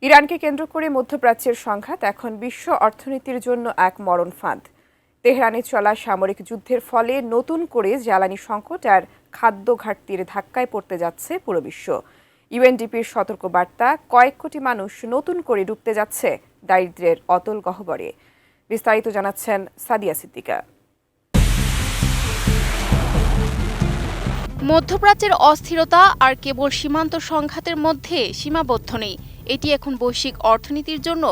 ইরানকে কেন্দ্র করে মধ্যপ্রাচ্যের সংঘাত এখন বিশ্ব অর্থনীতির জন্য এক মরণ ফাঁদ। তেহরানে চলা সামরিক যুদ্ধের ফলে নতুন করে জ্বালানি সংকট আর খাদ্য ঘাটতির ধাক্কায় পড়তে যাচ্ছে পুরো বিশ্ব। ইউএনডিপির সতর্কবার্তা, কয়েক কোটি মানুষ নতুন করে ডুবতে যাচ্ছে দারিদ্র্যের অতল গহ্বরে। বিস্তারিত জানাচ্ছেন সাদিয়া সিদ্দিকা। মধ্যপ্রাচ্যের অস্থিরতা আর কেবল সীমান্ত সংঘাতের মধ্যে সীমাবদ্ধ নেই, এটি এখন বৈশ্বিক অর্থনীতির জন্য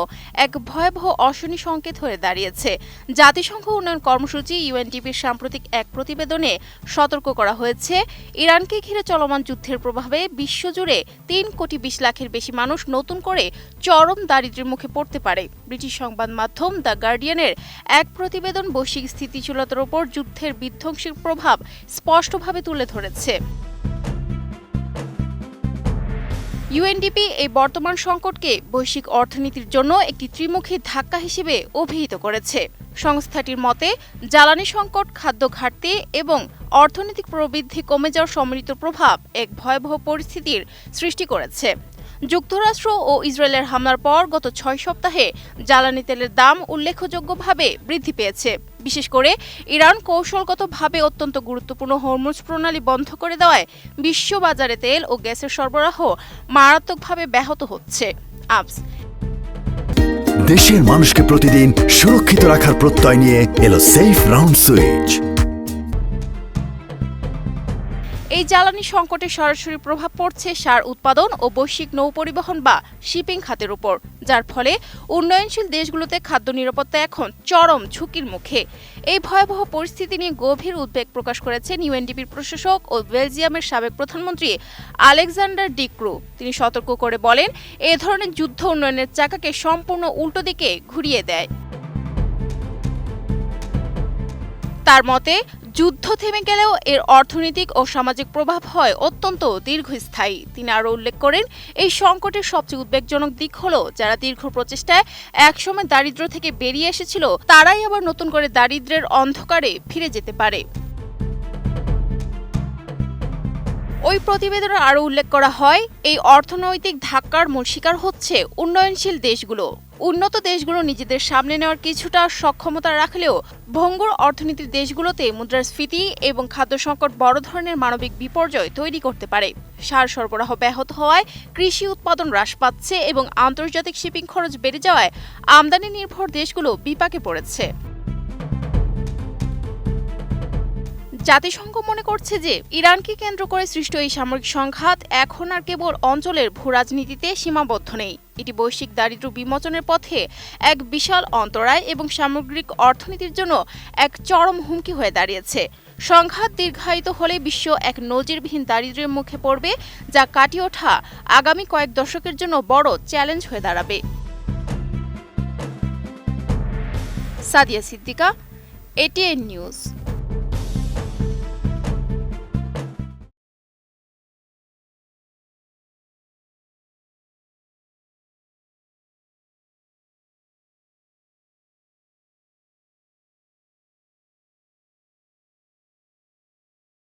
এক ভয়াবহ অশনি সংকেত হয়ে দাঁড়িয়েছে। জাতিসংঘ উন্নয়ন কর্মসূচি ইউএনডিপির সাম্প্রতিক এক প্রতিবেদনে সতর্ক করা হয়েছে, ইরানকে ঘিরে চলমান যুদ্ধের প্রভাবে বিশ্বজুড়ে 3,20,00,000-এর বেশি মানুষ নতুন করে চরম দারিদ্র্যের মুখে পড়তে পারে। ব্রিটিশ সংবাদ মাধ্যম দ্য গার্ডিয়ানের এক প্রতিবেদন বৈশ্বিক স্থিতিশীলতার উপর যুদ্ধের বিধ্বংসী প্রভাব স্পষ্টভাবে তুলে ধরেছে। ইউএনডিপি এই বর্তমান সংকটকে বৈশ্বিক অর্থনীতির জন্য একটি ত্রিমুখী ধাক্কা হিসেবে অভিহিত করেছে। সংস্থাটির মতে, জ্বালানি সংকট, খাদ্য ঘাটতি এবং অর্থনৈতিক প্রবৃদ্ধি কমে যাওয়ার সম্মিলিত প্রভাব এক ভয়াবহ পরিস্থিতির সৃষ্টি করেছে। যুক্তরাষ্ট্র ও ইসরায়েলের হামলার পর গত 6 সপ্তাহে জ্বালানি তেলের দাম উল্লেখযোগ্যভাবে বৃদ্ধি পেয়েছে। বিশেষ করে ইরান কৌশলগতভাবে অত্যন্ত গুরুত্বপূর্ণ হরমুজ প্রণালী বন্ধ করে দেওয়ায় বিশ্ববাজারে তেল ও গ্যাসের সরবরাহ মারাত্মকভাবে ব্যাহত হচ্ছে। দেশের মানুষকে প্রতিদিন সুরক্ষিত রাখার প্রত্যয় নিয়ে এলো সেফ রাউন্ড সুইচ। এই জ্বালানি সংকটের সরাসরি প্রভাব পড়ছে সার উৎপাদন ও বৈশ্বিক নৌপরিবহন বা শিপিং খাতের উপর, যার ফলে উন্নয়নশীল দেশগুলোতে খাদ্য নিরাপত্তা এখন চরম ঝুঁকির মুখে। এই ভয়াবহ পরিস্থিতি নিয়ে গভীর উদ্বেগ প্রকাশ করেছেন ইউএনডিপির প্রশাসক ও বেলজিয়ামের সাবেক প্রধানমন্ত্রী আলেকজান্ডার ডি ক্রু। তিনি সতর্ক করে বলেন, এ ধরনের যুদ্ধ উন্নয়নের চাকাকে সম্পূর্ণ উল্টো দিকে ঘুরিয়ে দেয়। তার মতে, যুদ্ধ থেমে গেলেও এর অর্থনৈতিক ও সামাজিক প্রভাব হয় অত্যন্ত দীর্ঘস্থায়ী। তিনি আরও উল্লেখ করেন, এই সংকটের সবচেয়ে উদ্বেগজনক দিক হলো যারা দীর্ঘ প্রচেষ্টায় একসময় দারিদ্র্য থেকে বেরিয়ে এসেছিল, তারাই আবার নতুন করে দারিদ্র্যের অন্ধকারে ফিরে যেতে পারে। ওই প্রতিবেদনে আরও উল্লেখ করা হয়, এই অর্থনৈতিক ধাক্কার মূল শিকার হচ্ছে উন্নয়নশীল দেশগুলো। উন্নত দেশগুলো নিজেদের সামনে নেওয়ার কিছুটা সক্ষমতা রাখলেও ভঙ্গুর অর্থনীতির দেশগুলোতে মুদ্রাস্ফীতি এবং খাদ্য সংকট বড় ধরনের মানবিক বিপর্যয় তৈরি করতে পারে। সার সরবরাহ ব্যাহত হওয়ায় কৃষি উৎপাদন হ্রাস পাচ্ছে এবং আন্তর্জাতিক শিপিং খরচ বেড়ে যাওয়ায় আমদানি নির্ভর দেশগুলো বিপাকে পড়েছে। জাতিসংঘ মনে করছে যে ইরানকে কেন্দ্র করে সৃষ্ট এই সামরিক সংঘাত এখন আর কেবল অঞ্চলের ভূরাজনীতিতে সীমাবদ্ধ নেই, এটি বৈশ্বিক দারিদ্র্য বিমোচনের পথে এক বিশাল অন্তরায় এবং সামগ্রিক অর্থনীতির জন্য এক চরম হুমকি হয়ে দাঁড়িয়েছে। সংঘাত দীর্ঘায়িত হলে বিশ্ব এক নজিরবিহীন দারিদ্র্যের মুখে পড়বে, যা কাটিয়ে ওঠা আগামী কয়েক দশকের জন্য বড় চ্যালেঞ্জ হয়ে দাঁড়াবে। Sadia Siddiqa, ATN news.